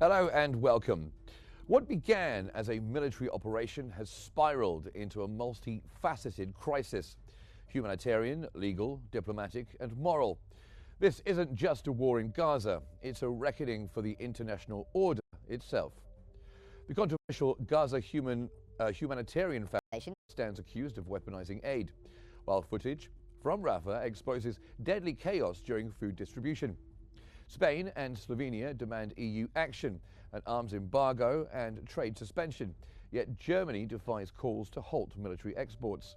Hello and welcome. What began as a military operation has spiraled into a multifaceted crisis: humanitarian, legal, diplomatic, and moral. This isn't just a war in Gaza, it's a reckoning for the international order itself. The controversial Gaza Humanitarian Foundation stands accused of weaponizing aid, while footage from Rafah exposes deadly chaos during food distribution. Spain and Slovenia demand EU action, an arms embargo and trade suspension, yet Germany defies calls to halt military exports.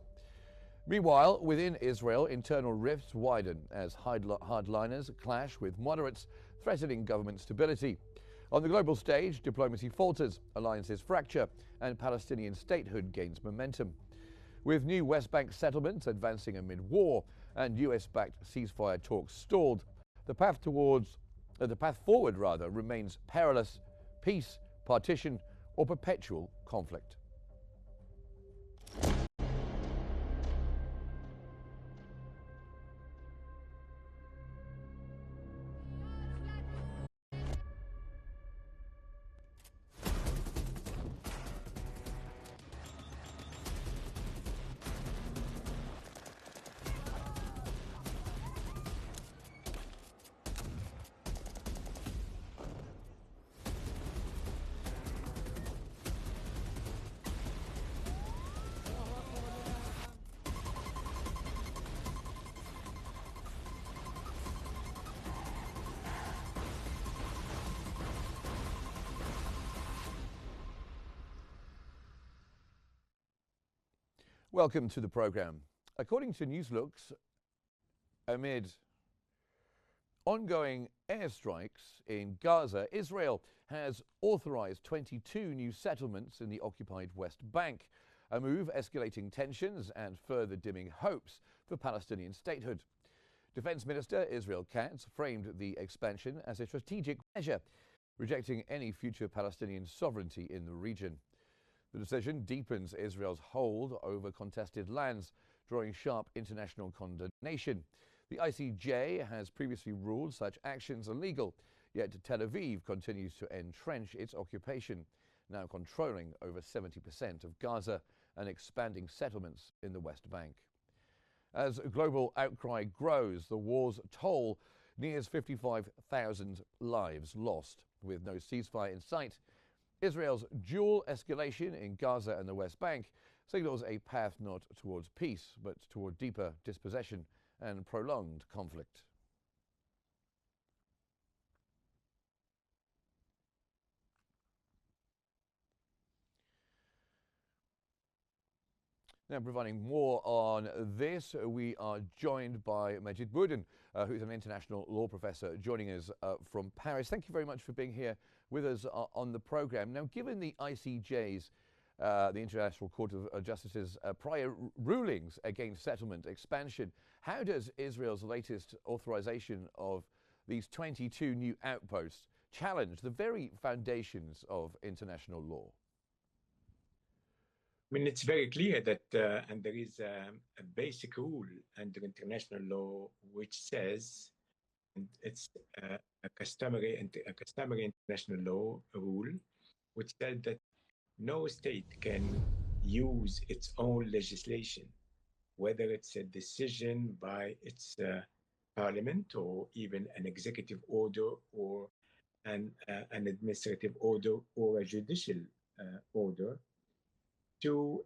Meanwhile, within Israel, internal rifts widen as hardliners clash with moderates, threatening government stability. On the global stage, diplomacy falters, alliances fracture, and Palestinian statehood gains momentum. With new West Bank settlements advancing amid war and US-backed ceasefire talks stalled, the path forward remains perilous: peace, partition, or perpetual conflict. Welcome to the program. According to Newslooks, amid ongoing airstrikes in Gaza, Israel has authorized 22 new settlements in the occupied West Bank, a move escalating tensions and further dimming hopes for Palestinian statehood. Defense Minister Israel Katz framed the expansion as a strategic measure, rejecting any future Palestinian sovereignty in the region. The decision deepens Israel's hold over contested lands, drawing sharp international condemnation. The ICJ has previously ruled such actions illegal, yet Tel Aviv continues to entrench its occupation, now controlling over 70% of Gaza and expanding settlements in the West Bank. As global outcry grows, the war's toll nears 55,000 lives lost. With no ceasefire in sight, Israel's dual escalation in Gaza and the West Bank signals a path not towards peace, but toward deeper dispossession and prolonged conflict. Now, providing more on this, we are joined by Majid Boudin, who's an international law professor, joining us from Paris. Thank you very much for being here with us on the program. Now, given the ICJ's, the International Court of Justice's prior rulings against settlement expansion, how does Israel's latest authorization of these 22 new outposts challenge the very foundations of international law? I mean, it's very clear that, and there is a basic rule under international law which says, and it's a customary international law rule, which says that no state can use its own legislation, whether it's a decision by its parliament or even an executive order or an administrative order or a judicial order, to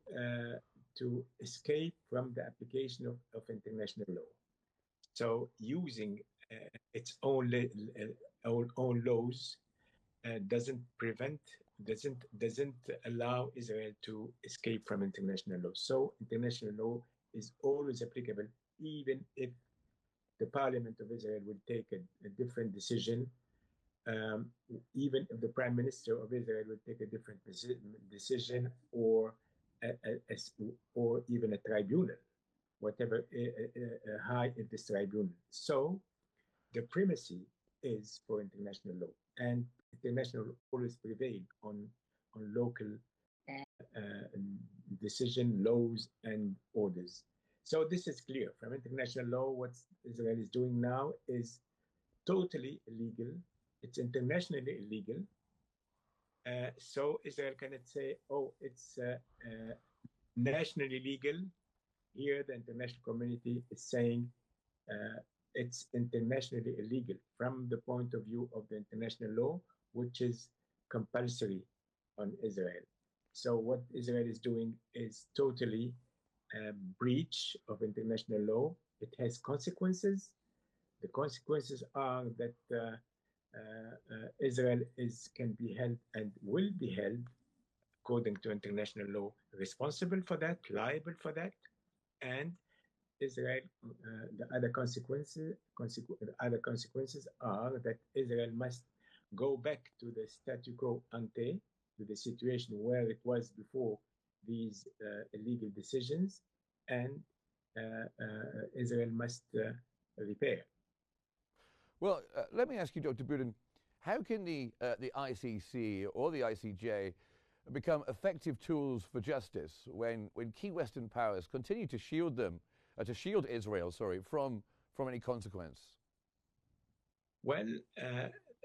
escape from the application of international law. So using its own laws doesn't allow Israel to escape from international law. So international law is always applicable, even if the Parliament of Israel would take a different decision. Even if the Prime Minister of Israel would take a different decision, or even a tribunal, whatever high is this tribunal. So the primacy is for international law, and international law always prevail on local decision, laws, and orders. So this is clear from international law. What Israel is doing now is totally illegal. It's internationally illegal. So Israel cannot say, oh, it's nationally legal. Here, the international community is saying uh, it's internationally illegal from the point of view of the international law, which is compulsory on Israel. So what Israel is doing is totally a breach of international law. It has consequences. The consequences are that Israel can be held and will be held according to international law responsible for that, liable for that, and Israel, the other consequences are that Israel must go back to the statu quo ante, to the situation where it was before these illegal decisions, and Israel must repair. Well, let me ask you, Dr. Budin, how can the ICC or the ICJ become effective tools for justice when key Western powers continue to shield Israel, from any consequence? Well,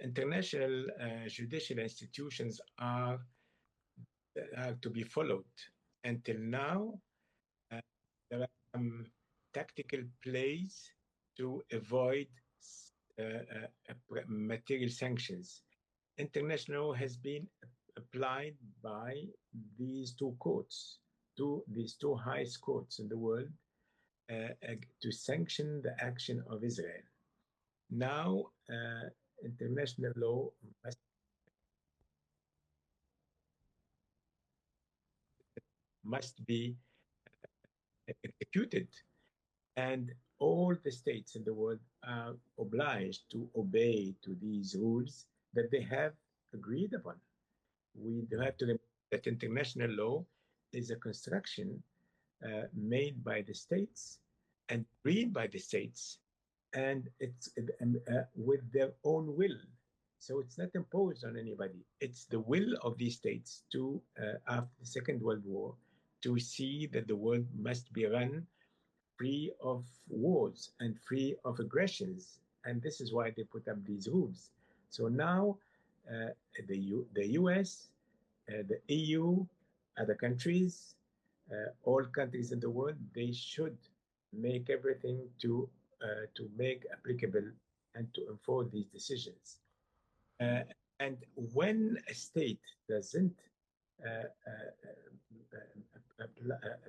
international judicial institutions are to be followed. Until now, there are some tactical plays to avoid material sanctions. International law has been applied by these two courts, these two highest courts in the world, to sanction the action of Israel. Now, international law must be executed, and all the states in the world are obliged to obey to these rules that they have agreed upon. We have to remember that international law is a construction made by the states and agreed by the states, and it's with their own will. So it's not imposed on anybody. It's the will of these states to, after the Second World War, to see that the world must be run free of wars and free of aggressions. And this is why they put up these rules. So now the US, the EU, other countries, all countries in the world, they should make everything to make applicable and to enforce these decisions. And when a state doesn't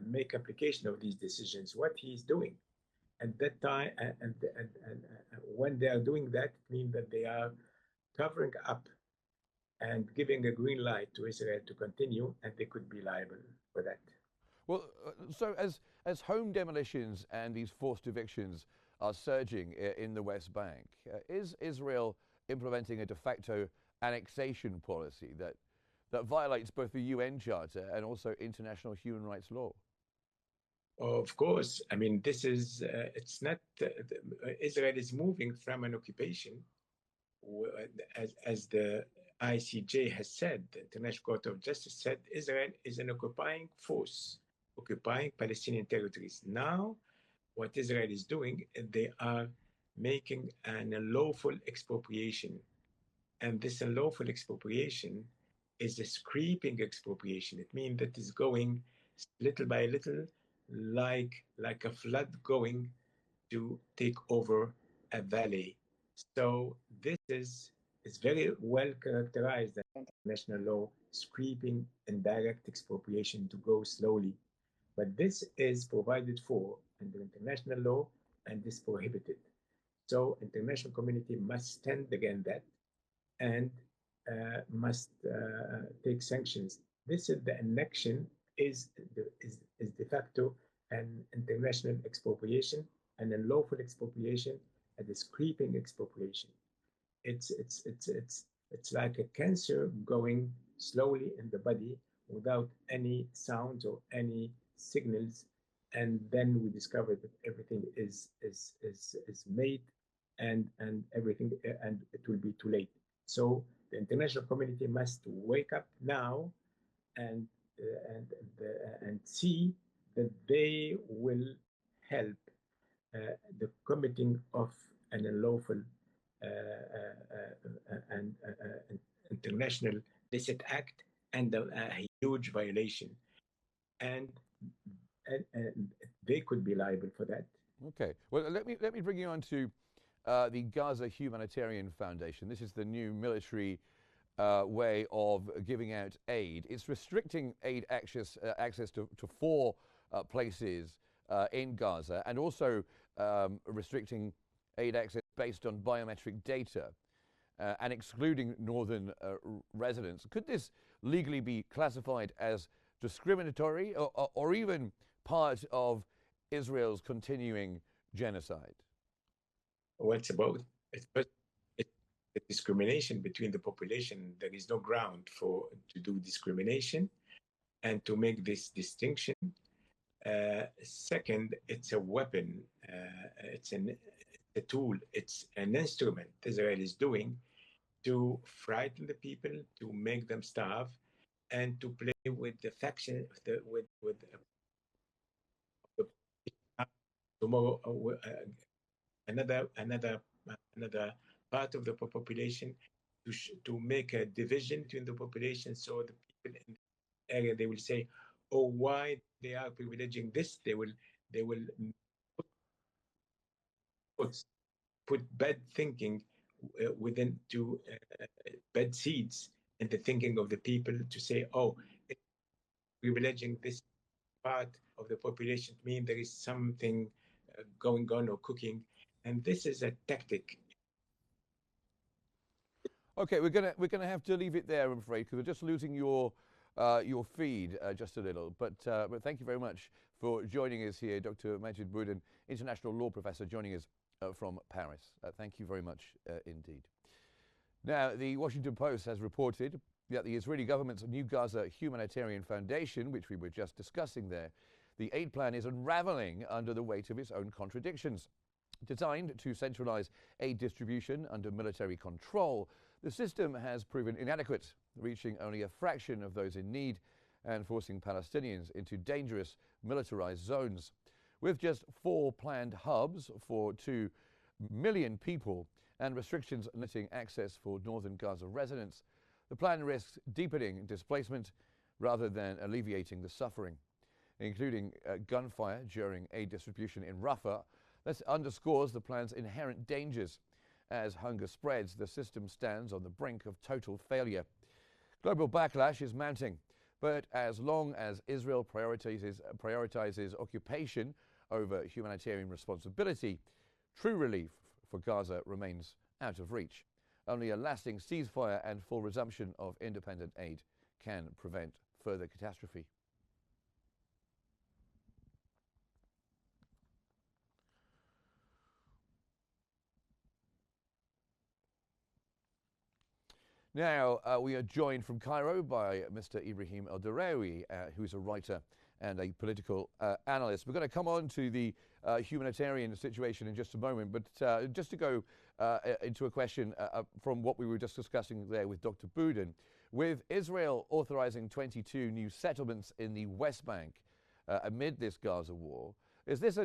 make application of these decisions, what he's doing at that time, and when they are doing that, it means that they are covering up and giving a green light to Israel to continue, and they could be liable for that. Well, so as home demolitions and these forced evictions are surging in the West Bank, is Israel implementing a de facto annexation policy that violates both the UN Charter and also international human rights law? Of course, I mean, this is, it's not, Israel is moving from an occupation, as the ICJ has said, the International Court of Justice said, Israel is an occupying force, occupying Palestinian territories. Now, what Israel is doing, they are making an unlawful expropriation. And this unlawful expropriation is a creeping expropriation. It means that it's going little by little, like a flood going to take over a valley. So this is very well characterized as international law, creeping and direct expropriation to go slowly. But this is provided for under international law and is prohibited. So international community must stand against that and must take sanctions. This is the annexion is de facto an international expropriation, an unlawful expropriation, and a creeping expropriation. It's like a cancer going slowly in the body without any sounds or any signals, and then we discover that everything is made, and everything, and it will be too late. So the international community must wake up now and and see that they will help the committing of an unlawful and international illicit act and a huge violation, and, and they could be liable for that. Okay. Well, let me bring you on to the Gaza Humanitarian Foundation. This is the new military way of giving out aid. It's restricting aid access to four places in Gaza, and also restricting aid access based on biometric data and excluding northern residents. Could this legally be classified as discriminatory, or even part of Israel's continuing genocide? Well, it's about it's a discrimination between the population. There is no ground for to do discrimination and to make this distinction. Second, it's a weapon. It's a tool. It's an instrument Israel is doing to frighten the people, to make them starve, and to play with the faction, with the, tomorrow another part of the population, to make a division between the population, so the people in the area, they will say, oh, why they are privileging this, they will put bad thinking within to bad seeds in the thinking of the people, to say, oh, privileging this part of the population mean there is something going on or cooking, and this is a tactic. Okay, we're gonna have to leave it there, I'm afraid, because we're just losing your feed just a little. But thank you very much for joining us here, Dr. Majid Boudin, international law professor, joining us from Paris. Thank you very much indeed. Now, the Washington Post has reported that the Israeli government's new Gaza Humanitarian Foundation, which we were just discussing there, the aid plan is unraveling under the weight of its own contradictions. Designed to centralize aid distribution under military control, the system has proven inadequate, reaching only a fraction of those in need and forcing Palestinians into dangerous militarized zones. With just 4 planned hubs for 2 million people and restrictions limiting access for northern Gaza residents, the plan risks deepening displacement rather than alleviating the suffering, including gunfire during aid distribution in Rafah. This underscores the plan's inherent dangers. As hunger spreads, the system stands on the brink of total failure. Global backlash is mounting, but as long as Israel prioritizes occupation over humanitarian responsibility, true relief for Gaza remains out of reach. Only a lasting ceasefire and full resumption of independent aid can prevent further catastrophe. Now, we are joined from Cairo by Mr. Ibrahim El-Darawi, who's a writer and a political analyst. We're going to come on to the humanitarian situation in just a moment, but just to go into a question from what we were just discussing there with Dr. Boudin, with Israel authorizing 22 new settlements in the West Bank amid this Gaza war, is this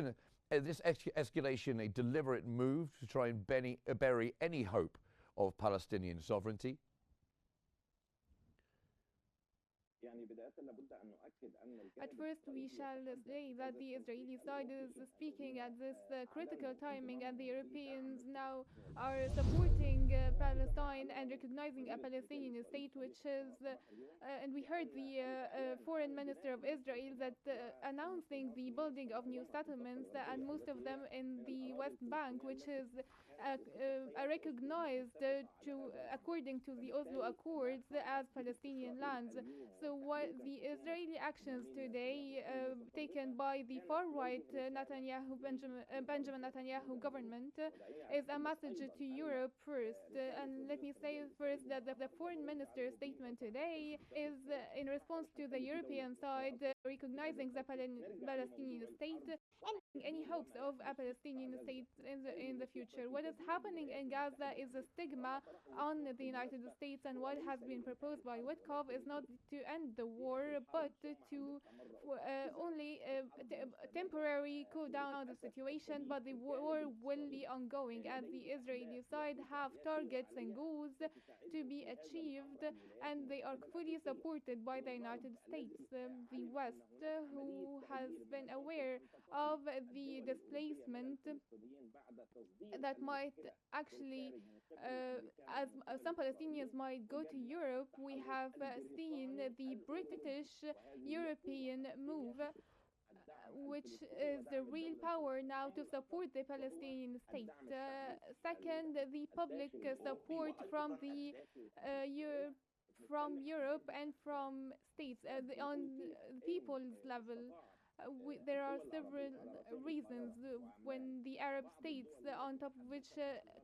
escalation a deliberate move to try and bury any hope of Palestinian sovereignty? At first, we shall say that the Israeli side is speaking at this critical timing, and the Europeans now are supporting Palestine and recognizing a Palestinian state, which is, and we heard the foreign minister of Israel that announcing the building of new settlements, and most of them in the West Bank, which is recognized according to the Oslo Accords as Palestinian lands. So what the Israeli actions today taken by the far-right Benjamin Netanyahu government is a message to Europe first. And let me say first that the foreign minister's statement today is in response to the European side recognizing the Palestinian state and any hopes of a Palestinian state in the future. What is happening in Gaza is a stigma on the United States, and what has been proposed by Witkoff is not to end the war, but to only temporary cool down the situation, but the war will be ongoing, and the Israeli side have targets and goals to be achieved, and they are fully supported by the United States. The West, who has been aware of the displacement that might actually, as some Palestinians might go to Europe, we have seen the British European move, which is the real power now to support the Palestinian state. Second, the public support from the from Europe and from states on the people's level. There are several reasons when the Arab states, on top of which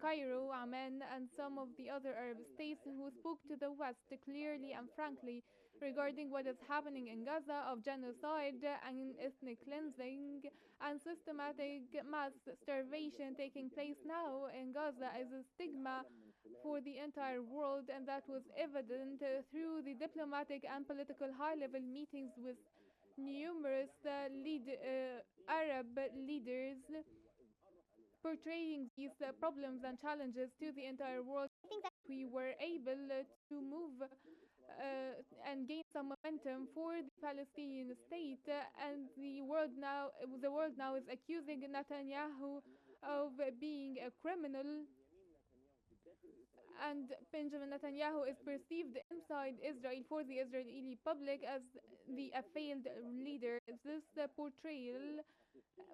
Cairo, Amman, and some of the other Arab states who spoke to the West clearly and frankly regarding what is happening in Gaza of genocide and ethnic cleansing and systematic mass starvation taking place now in Gaza as a stigma for the entire world, and that was evident through the diplomatic and political high-level meetings with numerous Arab leaders portraying these problems and challenges to the entire world. I think that we were able to move and gain some momentum for the Palestinian state, and the world now is accusing Netanyahu of being a criminal, and Benjamin Netanyahu is perceived inside Israel for the Israeli public as a failed leader. This portrayal,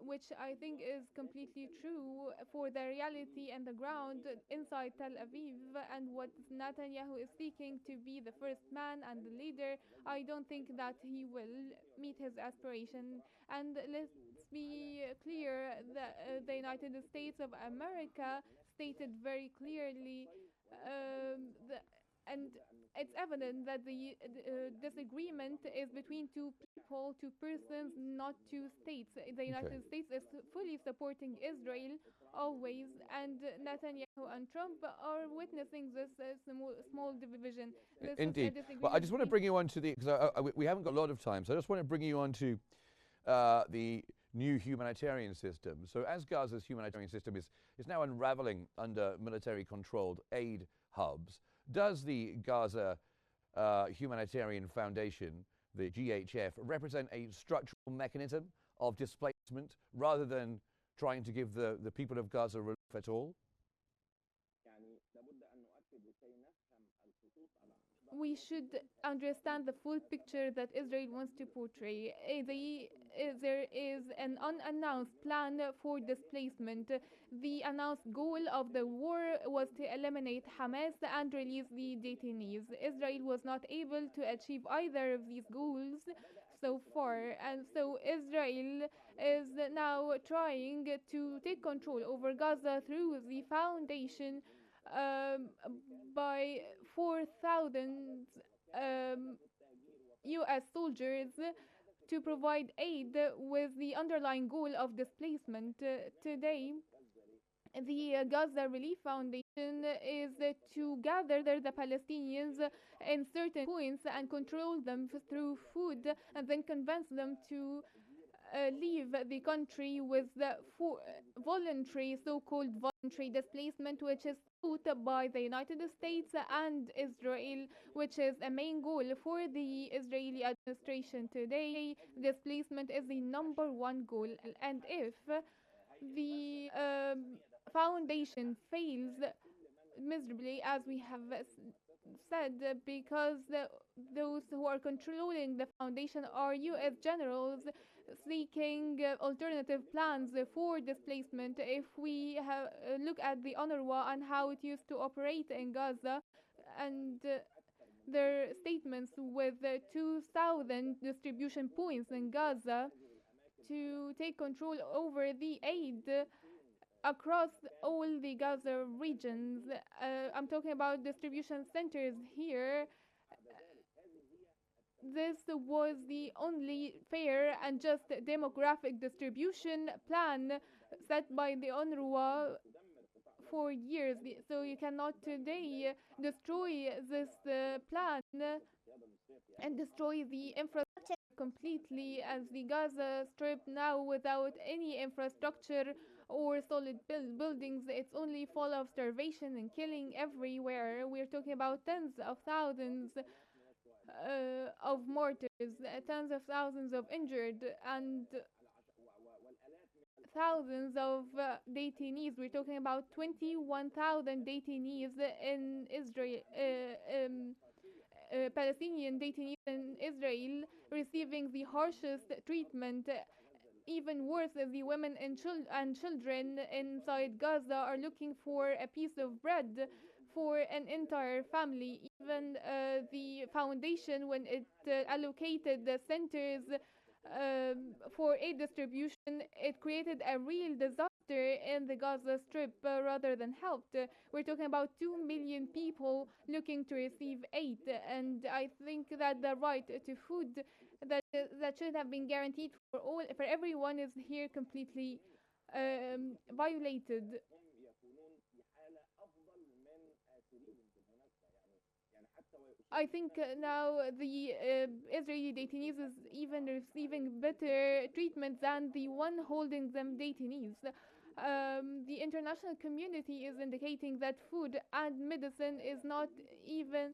which I think is completely true for the reality and the ground inside Tel Aviv, and what Netanyahu is seeking to be the first man and the leader, I don't think that he will meet his aspiration. And let's be clear that the United States of America stated very clearly and it's evident that the disagreement is between two people, two persons, not two states. The United States is fully supporting Israel always, and Netanyahu and Trump are witnessing this small division. Indeed. Well, I just want to bring you on to because we haven't got a lot of time, so I just want to bring you on to the new humanitarian system. So as Gaza's humanitarian system is now unraveling under military-controlled aid hubs, does the Gaza Humanitarian Foundation, the GHF, represent a structural mechanism of displacement rather than trying to give the people of Gaza relief at all? We should understand the full picture that Israel wants to portray. There is an unannounced plan for displacement. The announced goal of the war was to eliminate Hamas and release the detainees. Israel was not able to achieve either of these goals so far, and so Israel is now trying to take control over Gaza through the foundation by 4,000 U.S. soldiers to provide aid with the underlying goal of displacement. Today, the Gaza Relief Foundation is to gather the Palestinians in certain points and control them through food, and then convince them to leave the country with the voluntary, so-called voluntary displacement, which is put by the United States and Israel, which is a main goal for the Israeli administration today. Displacement is the number one goal, and if the foundation fails miserably, as we have said, because those who are controlling the foundation are U.S. generals seeking alternative plans for displacement. If we look at the UNRWA and how it used to operate in Gaza, and their statements with 2,000 distribution points in Gaza to take control over the aid across all the Gaza regions. I'm talking about distribution centers here. This was the only fair and just demographic distribution plan set by the UNRWA for years. So you cannot today destroy this plan and destroy the infrastructure completely, as the Gaza Strip now without any infrastructure or solid buildings. It's only full of starvation and killing everywhere. We're talking about tens of thousands of martyrs, tens of thousands of injured, and thousands of detainees. We're talking about 21,000 detainees in Israel, Palestinian detainees in Israel receiving the harshest treatment. Even worse, the women and children inside Gaza are looking for a piece of bread for an entire family. Even the foundation, when it allocated the centers for aid distribution, it created a real disaster in the Gaza Strip rather than helped. We're talking about 2 million people looking to receive aid, and I think that the right to food that should have been guaranteed for everyone is here completely violated. I think now the Israeli detainees is even receiving better treatment than the one holding them detainees. The international community is indicating that food and medicine is not even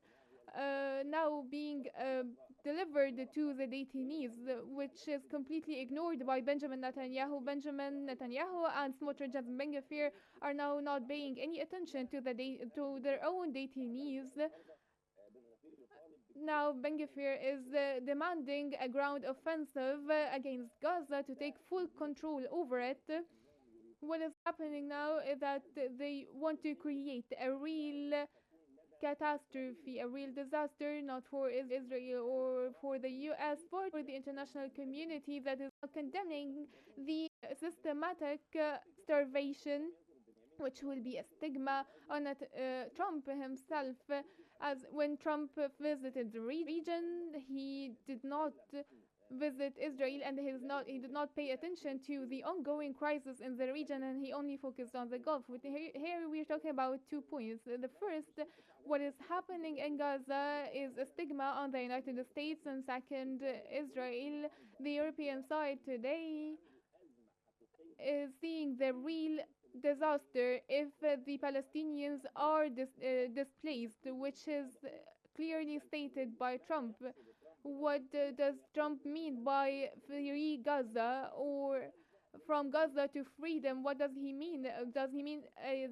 now being delivered to the detainees, which is completely ignored by Benjamin Netanyahu. Benjamin Netanyahu and Smotrich and Ben Gvir are now not paying any attention to to their own detainees. Now Ben Gvir is demanding a ground offensive against Gaza to take full control over it. What is happening now is that they want to create a real catastrophe, a real disaster, not for Israel or for the US, but for the international community that is condemning the systematic starvation, which will be a stigma on Trump himself. As when Trump visited the region, he did not visit Israel, and he did not pay attention to the ongoing crisis in the region, and he only focused on the Gulf. Here we're talking about 2 points. The first, what is happening in Gaza is a stigma on the United States, and second, Israel. The European side today is seeing the real disaster if the Palestinians are displaced, which is clearly stated by Trump. What does Trump mean by free Gaza or from Gaza to freedom? What does he mean? Does he mean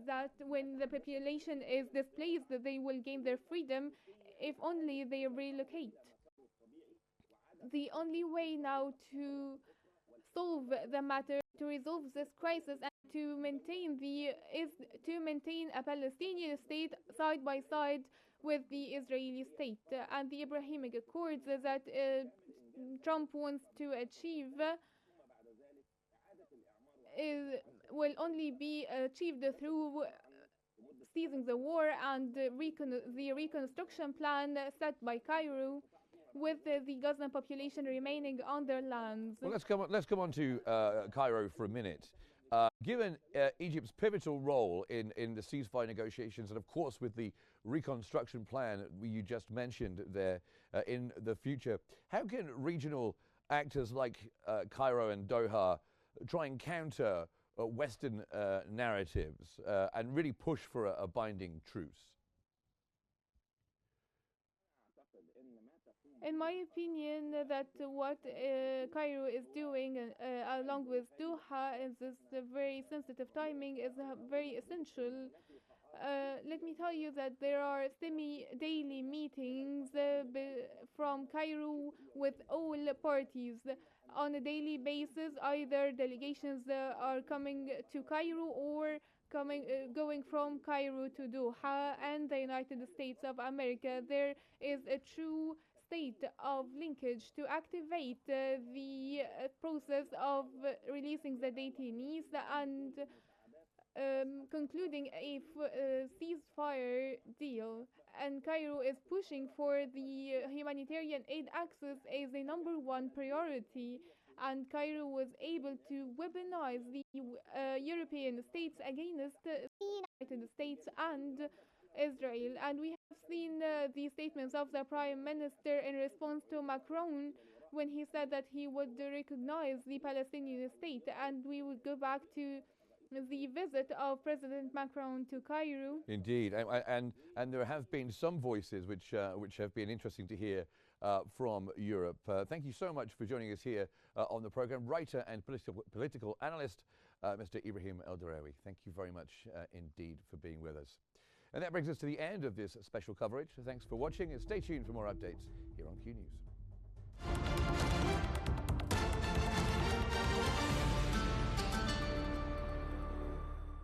that when the population is displaced, they will gain their freedom if only they relocate? The only way now to solve the matter, to resolve this crisis, and to maintain a Palestinian state side by side with the Israeli state, and the Abrahamic Accords that Trump wants to achieve will only be achieved through ceasing the war and the reconstruction plan set by Cairo, with the Gazan population remaining on their lands. Well, let's come on to Cairo for a minute. Given Egypt's pivotal role in the ceasefire negotiations, and of course with the reconstruction plan you just mentioned there in the future, how can regional actors like Cairo and Doha try and counter Western narratives and really push for a binding truce? In my opinion, that what Cairo is doing along with Doha in this very sensitive timing is very essential. Let me tell you that there are semi-daily meetings from Cairo with all parties on a daily basis. Either delegations are coming to Cairo or going from Cairo to Doha and the United States of America. There is a true state of linkage to activate the process of releasing the detainees and concluding a ceasefire deal. And Cairo is pushing for the humanitarian aid access as a number one priority. and Cairo was able to weaponize the European states against the United States and Israel. And we have seen the statements of the Prime Minister in response to Macron when he said that he would recognize the Palestinian state. And we would go back to the visit of President Macron to Cairo. Indeed, and there have been some voices which have been interesting to hear from Europe. Thank you so much for joining us here on the program, writer and political analyst, Mr. Ibrahim El-Derawi. Thank you very much indeed for being with us. And that brings us to the end of this special coverage. Thanks for watching, and stay tuned for more updates here on Q News.